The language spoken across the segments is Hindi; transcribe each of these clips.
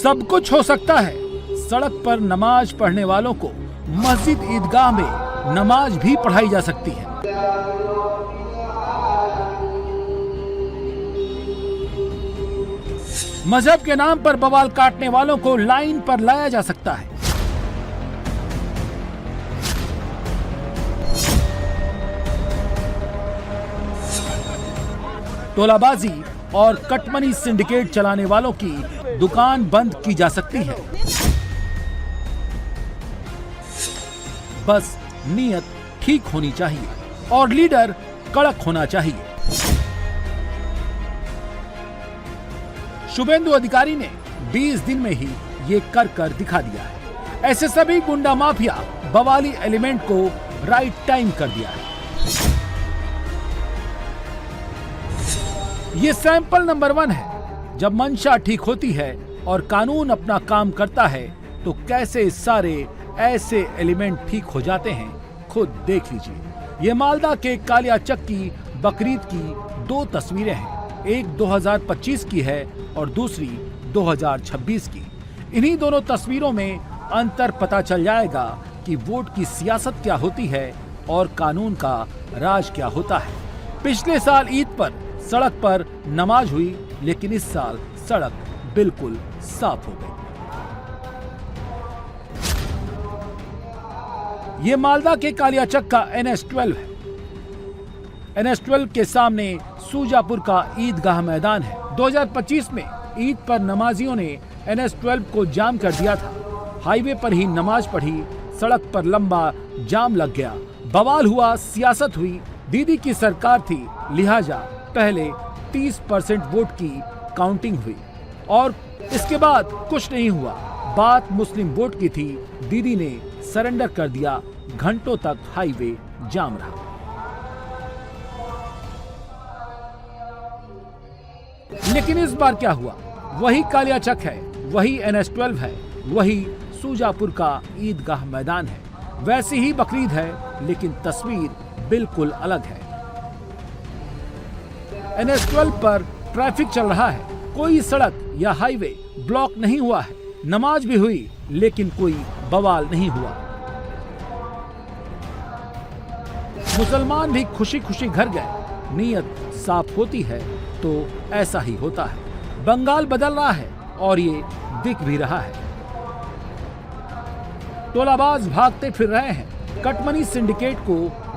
सब कुछ हो सकता है। सड़क पर नमाज पढ़ने वालों को मस्जिद ईदगाह में नमाज भी पढ़ाई जा सकती है। मजहब के नाम पर बवाल काटने वालों को लाइन पर लाया जा सकता है। तोलाबाजी और कटमनी सिंडिकेट चलाने वालों की दुकान बंद की जा सकती है। बस नीयत ठीक होनी चाहिए और लीडर कड़क होना चाहिए। शुभेंदु अधिकारी ने 20 दिन में ही ये कर दिखा दिया है। ऐसे सभी गुंडा माफिया बवाली एलिमेंट को राइट टाइम कर दिया है। ये सैंपल नंबर 1 है। जब मंशा ठीक होती है और कानून अपना काम करता है तो कैसे सारे ऐसे एलिमेंट ठीक हो जाते हैं, खुद देख लीजिए। ये मालदा के कालियाचक की बकरीद की 2 तस्वीरें हैं। एक 2025 की है और दूसरी 2026 की। इन्हीं दोनों तस्वीरों में अंतर पता चल जाएगा कि वोट की सियासत क्या होती है और कानून का राज क्या होता है। पिछले साल ईद पर सड़क पर नमाज हुई, लेकिन इस साल सड़क बिल्कुल साफ हो गई। ये मालदा के कालियाचक का NH-12 है। NH-12 के सामने सूजापुर का ईदगाह मैदान है। 2025 में ईद पर नमाजियों ने NH-12 को जाम कर दिया था। हाईवे पर ही नमाज पढ़ी, सड़क पर लंबा जाम लग गया, बवाल हुआ, सियासत हुई। दीदी की सरकार थी, लिहाजा पहले 30% वोट की काउंटिंग हुई और इसके बाद कुछ नहीं हुआ। बात मुस्लिम वोट की थी, दीदी ने सरेंडर कर दिया। घंटों तक हाईवे जाम रहा। लेकिन इस बार क्या हुआ? वही कालियाचक है, वही NH-12 है, वही सूजापुर का ईदगाह मैदान है, वैसी ही बकरीद है, लेकिन तस्वीर बिल्कुल अलग है। NH-12 पर ट्रैफिक चल रहा है, कोई सड़क या हाईवे ब्लॉक नहीं हुआ है। नमाज भी हुई, लेकिन कोई बवाल नहीं हुआ। मुसलमान भी खुशी खुशी घर गए। नीयत साफ होती है तो ऐसा ही होता है। बंगाल बदल रहा है और ये दिख भी रहा है। टोलाबाज भागते फिर रहे हैं। कटमनी सिंडिकेट को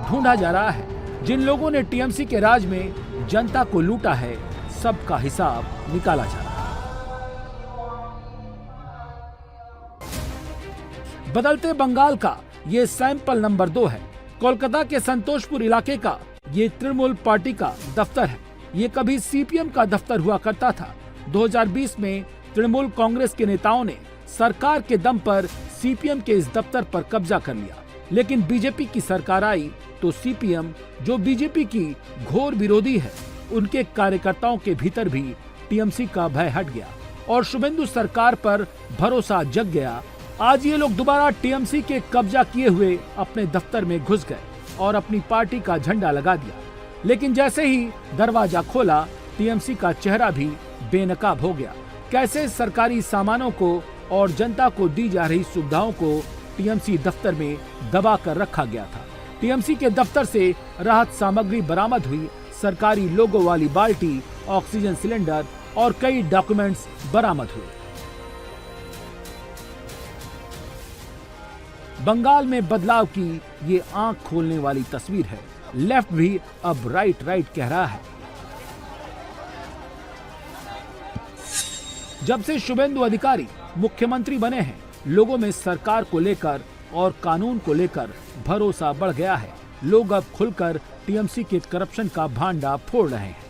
ढूंढा जा रहा है। जिन लोगों ने टीएमसी के राज में जनता को लूटा है, सबका हिसाब निकाला जा रहा है। बदलते बंगाल का ये सैंपल नंबर 2 है। कोलकाता के संतोषपुर इलाके का ये तृणमूल पार्टी का दफ्तर है। ये कभी सीपीएम का दफ्तर हुआ करता था। 2020 में तृणमूल कांग्रेस के नेताओं ने सरकार के दम पर सीपीएम के इस दफ्तर पर कब्जा कर लिया। लेकिन बीजेपी की सरकार आई तो सीपीएम, जो बीजेपी की घोर विरोधी है, उनके कार्यकर्ताओं के भीतर भी टीएमसी का भय हट गया और शुभेंदु सरकार पर भरोसा जग गया। आज ये लोग दोबारा टीएमसी के कब्जा किए हुए अपने दफ्तर में घुस गए और अपनी पार्टी का झंडा लगा दिया। लेकिन जैसे ही दरवाजा खोला, टीएमसी का चेहरा भी बेनकाब हो गया। कैसे सरकारी सामानों को और जनता को दी जा रही सुविधाओं को टीएमसी दफ्तर में दबा कर रखा गया था। टीएमसी के दफ्तर से राहत सामग्री बरामद हुई। सरकारी लोगो वाली बाल्टी, ऑक्सीजन सिलेंडर और कई डॉक्यूमेंट्स बरामद हुए। बंगाल में बदलाव की ये आंख खोलने वाली तस्वीर है। लेफ्ट भी अब राइट कह रहा है। जब से शुभेंदु अधिकारी मुख्यमंत्री बने हैं, लोगों में सरकार को लेकर और कानून को लेकर भरोसा बढ़ गया है। लोग अब खुलकर टीएमसी के करप्शन का भांडा फोड़ रहे हैं।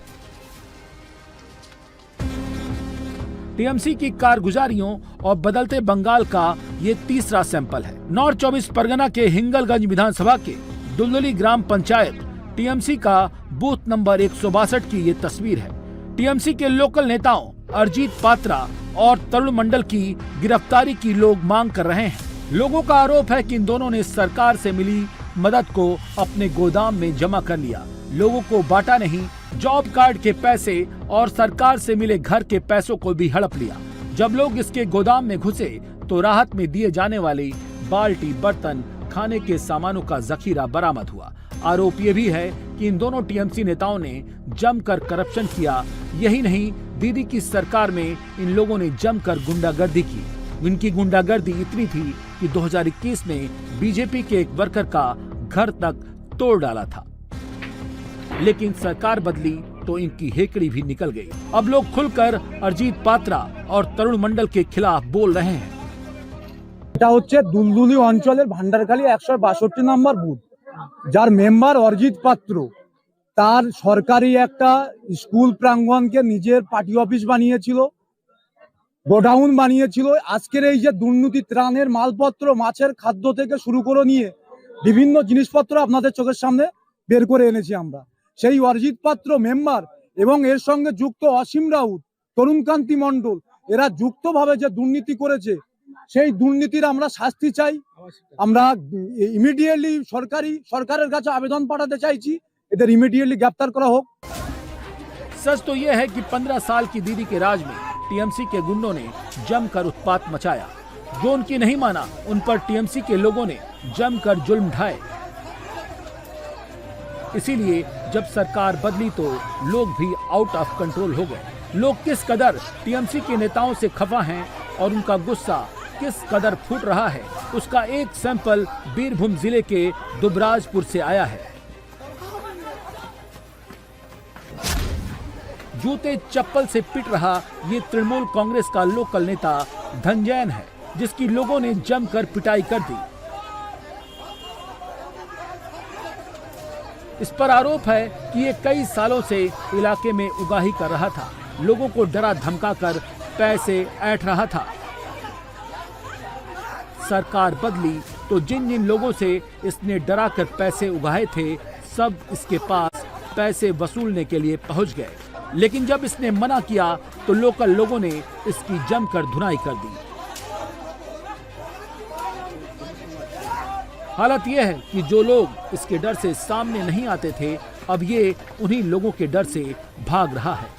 टीएमसी की कारगुजारियों और बदलते बंगाल का ये तीसरा सैंपल है। नॉर्थ 24 परगना के हिंगलगंज विधानसभा के दुलदुली ग्राम पंचायत टीएमसी का बूथ नंबर 162 की ये तस्वीर है। टीएमसी के लोकल नेताओं अरजीत पात्रा और तरुण मंडल की गिरफ्तारी की लोग मांग कर रहे हैं। लोगों का आरोप है कि इन दोनों ने सरकार से मिली मदद को अपने गोदाम में जमा कर लिया, लोगों को बांटा नहीं, जॉब कार्ड के पैसे और सरकार से मिले घर के पैसों को भी हड़प लिया। जब लोग इसके गोदाम में घुसे तो राहत में दिए जाने वाली बाल्टी, बर्तन, खाने के सामानों का जखीरा बरामद हुआ। आरोप ये भी है कि इन दोनों टीएमसी नेताओं ने जमकर करप्शन किया। यही नहीं, दीदी की सरकार में इन लोगों ने जमकर गुंडागर्दी की। इनकी गुंडागर्दी इतनी थी कि 2021 में बीजेपी के एक वर्कर का घर तक तोड़ डाला था। लेकिन सरकार बदली तो इनकी हेकड़ी भी निकल गई। अब लोग खुलकर अरिजीत पात्रा और तरुण मंडल के खिलाफ बोल रहे हैं। এটা হচ্ছে দুলদুলি অঞ্চলের ভান্ডারখালী 162 নম্বর বুথ, যার মেম্বার অরিজিৎ পাত্র তার সরকারি একটা স্কুল প্রাঙ্গণকে নিজের পার্টি অফিস বানিয়েছিল, গোডাউন বানিয়েছিল। আজকের এই যে দুর্নীতি ত্রাণের মালপত্র, মাছের খাদ্য থেকে শুরু করে নিয়ে বিভিন্ন জিনিসপত্র আপনাদের চোখের সামনে বের করে এনেছি আমরা। সেই অরিজিৎ পাত্র মেম্বার এবং এর সঙ্গে যুক্ত অসীম রাউত, তরুণকান্তি মণ্ডল, এরা যুক্তভাবে যে দুর্নীতি করেছে সেই দুর্নীতির আমরা শাস্তি চাই। আমরা ইমিডিয়েটলি সরকারের কাছে আবেদন পাঠাতে চাইছি, এদের ইমিডিয়েটলি গ্রেফতার করা হোক। सच तो यह है कि 15 साल की दीदी के राज में टीएमसी के गुंडों ने जमकर उत्पात मचाया। जो उनकी नहीं माना, उन पर टीएमसी के लोगों ने जमकर जुल्म ढाए। इसीलिए जब सरकार बदली तो लोग भी आउट ऑफ कंट्रोल हो गए। लोग किस कदर टीएमसी के नेताओं से खफा हैं और उनका गुस्सा किस कदर फूट रहा है, उसका एक सैंपल बीरभूम जिले के दुबराजपुर से आया है। जूते चप्पल से पिट रहा ये तृणमूल कांग्रेस का लोकल नेता धनजयन है, जिसकी लोगों ने जमकर पिटाई कर दी। इस पर आरोप है कि ये कई सालों से इलाके में उगाही कर रहा था, लोगों को डरा धमकाकर पैसे ऐंठ रहा था। सरकार बदली तो जिन जिन लोगों से इसने डराकर पैसे उगाए थे, सब इसके पास पैसे वसूलने के लिए पहुंच गए। लेकिन जब इसने मना किया तो लोकल लोगों ने इसकी जमकर धुनाई कर दी। हालत यह है कि जो लोग इसके डर से सामने नहीं आते थे, अब ये उन्हीं लोगों के डर से भाग रहा है।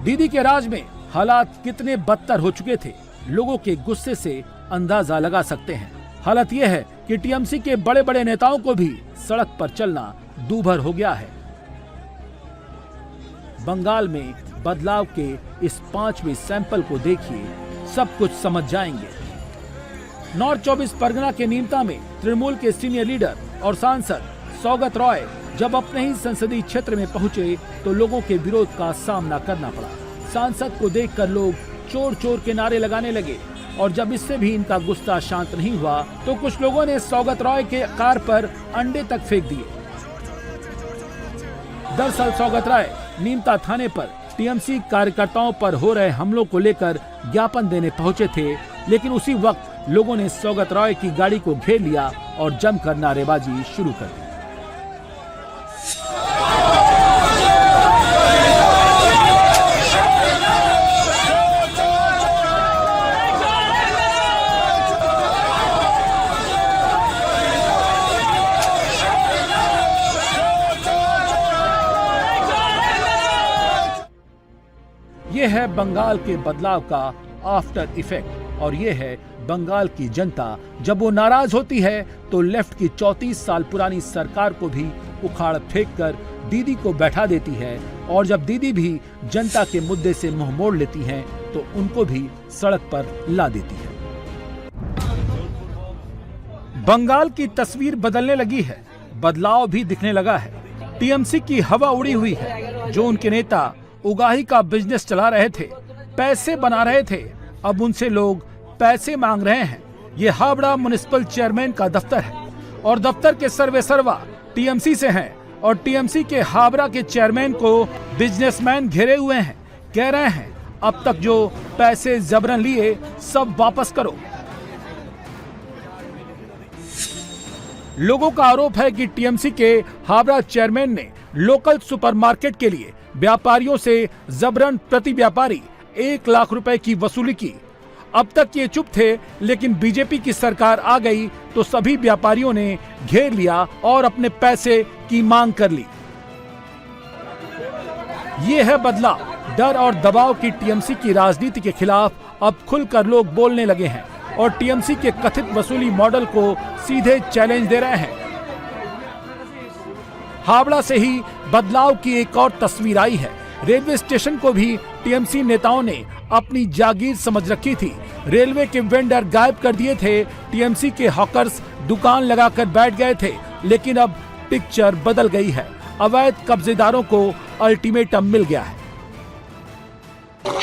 दीदी के राज में हालात कितने बदतर हो चुके थे, लोगों के गुस्से से अंदाजा लगा सकते हैं। हालत यह है कि टीएमसी के बड़े बड़े नेताओं को भी सड़क पर चलना दूभर हो गया है। बंगाल में बदलाव के इस 5वें सैंपल को देखिए, सब कुछ समझ जाएंगे। नॉर्थ 24 परगना के नीमता में तृणमूल के सीनियर लीडर और सांसद सौगत रॉय जब अपने ही संसदीय क्षेत्र में पहुंचे तो लोगों के विरोध का सामना करना पड़ा। सांसद को देखकर लोग चोर चोर के नारे लगाने लगे और जब इससे भी इनका गुस्सा शांत नहीं हुआ तो कुछ लोगों ने सौगत रॉय के कार पर अंडे तक फेंक दिए। दरअसल सौगत रॉय नीमता थाने पर टीएमसी कार्यकर्ताओं पर हो रहे हमलों को लेकर ज्ञापन देने पहुंचे थे, लेकिन उसी वक्त लोगों ने सौगत रॉय की गाड़ी को घेर लिया और जमकर नारेबाजी शुरू कर दी। ये है बंगाल के बदलाव का आफ्टर इफेक्ट और ये है बंगाल की जनता। जब वो नाराज होती है तो लेफ्ट की 34 साल पुरानी सरकार को भी उखाड़ फेंक कर दीदी को बैठा देती है और जब दीदी भी जनता के मुद्दे से मुंह मोड़ लेती हैं तो उनको भी सड़क पर ला देती है। बंगाल की तस्वीर बदलने लगी है, बदलाव भी दिखने लगा है। टीएमसी की हवा उड़ी हुई है। जो उनके नेता उगाही का बिजनेस चला रहे थे, पैसे बना रहे थे, अब उनसे लोग पैसे मांग रहे हैं। ये हावड़ा म्युनिसिपल चेयरमैन का दफ्तर है और दफ्तर के सर्वे सर्वा टीएमसी से हैं और टीएमसी के हावड़ा के चेयरमैन को बिजनेसमैन घेरे हुए हैं। कह रहे हैं अब तक जो पैसे जबरन लिए सब वापस करो। लोगों का आरोप है कि टीएमसी के हावड़ा चेयरमैन ने लोकल सुपरमार्केट के लिए व्यापारियों से जबरन प्रति व्यापारी 1 लाख रुपए की वसूली की। अब तक ये चुप थे, लेकिन बीजेपी की सरकार आ गई तो सभी व्यापारियों ने घेर लिया और अपने पैसे की मांग कर ली। ये है बदलाव। डर और दबाव की टीएमसी की राजनीति के खिलाफ अब खुलकर लोग बोलने लगे हैं और टीएमसी के कथित वसूली मॉडल को सीधे चैलेंज दे रहे हैं। हावड़ा से ही बदलाव की एक और तस्वीर आई है। रेलवे स्टेशन को भी टीएमसी नेताओं ने अपनी जागीर समझ रखी थी। रेलवे के वेंडर गायब कर दिए थे। टीएमसी के हॉकर्स दुकान लगाकर बैठ गए थे। लेकिन अब पिक्चर बदल गई है। अवैध कब्जेदारों को अल्टीमेटम मिल गया है।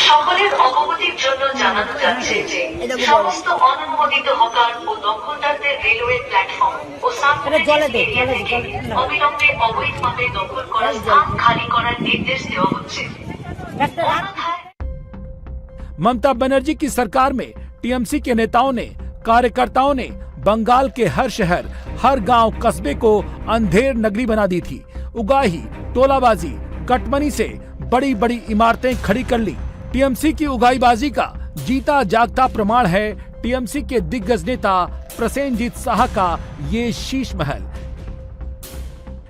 সকলের অবগতির জন্য জানানো যাচ্ছে যে সমস্ত অনুমোদিত হকার ও দখলদারদের রেলওয়ে প্ল্যাটফর্ম ও সাবমেরিন এরিয়া থেকে অবিলম্বে অবৈধভাবে দখল করা স্থান খালি করার নির্দেশ দেওয়া হচ্ছে। অন্যথায় ममता बनर्जी की सरकार में टीएमसी के नेताओं ने, कार्यकर्ताओं ने बंगाल के हर शहर, हर गांव, कस्बे को अंधेर नगरी बना दी थी। उगाही, टोलाबाजी, कटमनी से बड़ी बड़ी इमारतें खड़ी कर ली। टीएमसी की उगाहीबाजी का जीता जागता प्रमाण है टीएमसी के दिग्गज नेता प्रसेनजीत साहा का ये शीश महल।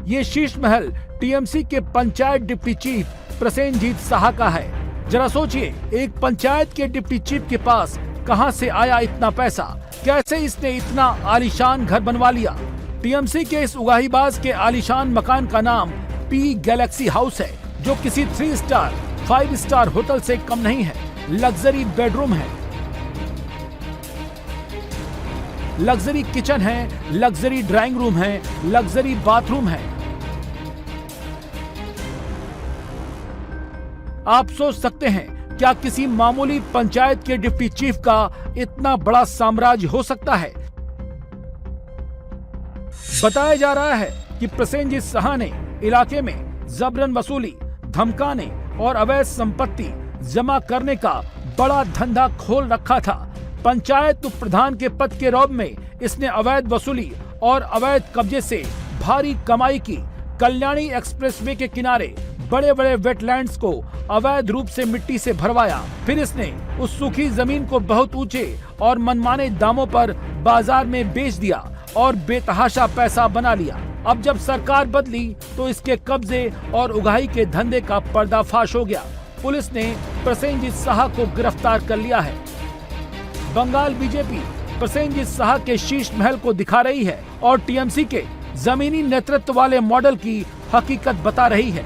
ये शीश महल टीएमसी के पंचायत डिप्टी चीफ प्रसेनजीत साहा का है। जरा सोचिए, एक पंचायत के डिप्टी चीफ के पास कहां से आया इतना पैसा? कैसे इसने इतना आलीशान घर बनवा लिया? टीएमसी के इस उगाहीबाज के आलीशान मकान का नाम पी गैलेक्सी हाउस है, जो किसी 3 स्टार 5 स्टार होटल से कम नहीं है। लग्जरी बेडरूम है, लग्जरी किचन है, लग्जरी ड्राइंग रूम है, लग्जरी बाथरूम है। आप सोच सकते हैं, क्या किसी मामूली पंचायत के डिप्टी चीफ का इतना बड़ा साम्राज्य हो सकता है? बताया जा रहा है कि प्रसेनजीत साहा ने इलाके में जबरन वसूली, धमकाने और अवैध संपत्ति जमा करने का बड़ा धंधा खोल रखा था। पंचायत उप प्रधान के पद के रौब में इसने अवैध वसूली और अवैध कब्जे से भारी कमाई की। कल्याणी एक्सप्रेसवे के किनारे बड़े बड़े वेटलैंड्स को अवैध रूप से मिट्टी से भरवाया। फिर इसने उस सूखी जमीन को बहुत ऊंचे और मनमाने दामों पर बाजार में बेच दिया और बेतहाशा पैसा बना लिया। अब जब सरकार बदली तो इसके कब्जे और उगाही के धंधे का पर्दाफाश हो गया। पुलिस ने प्रसेनजीत साहा को गिरफ्तार कर लिया है। बंगाल बीजेपी प्रसेनजीत साहा के शीश महल को दिखा रही है और टीएमसी के जमीनी नेतृत्व वाले मॉडल की हकीकत बता रही है।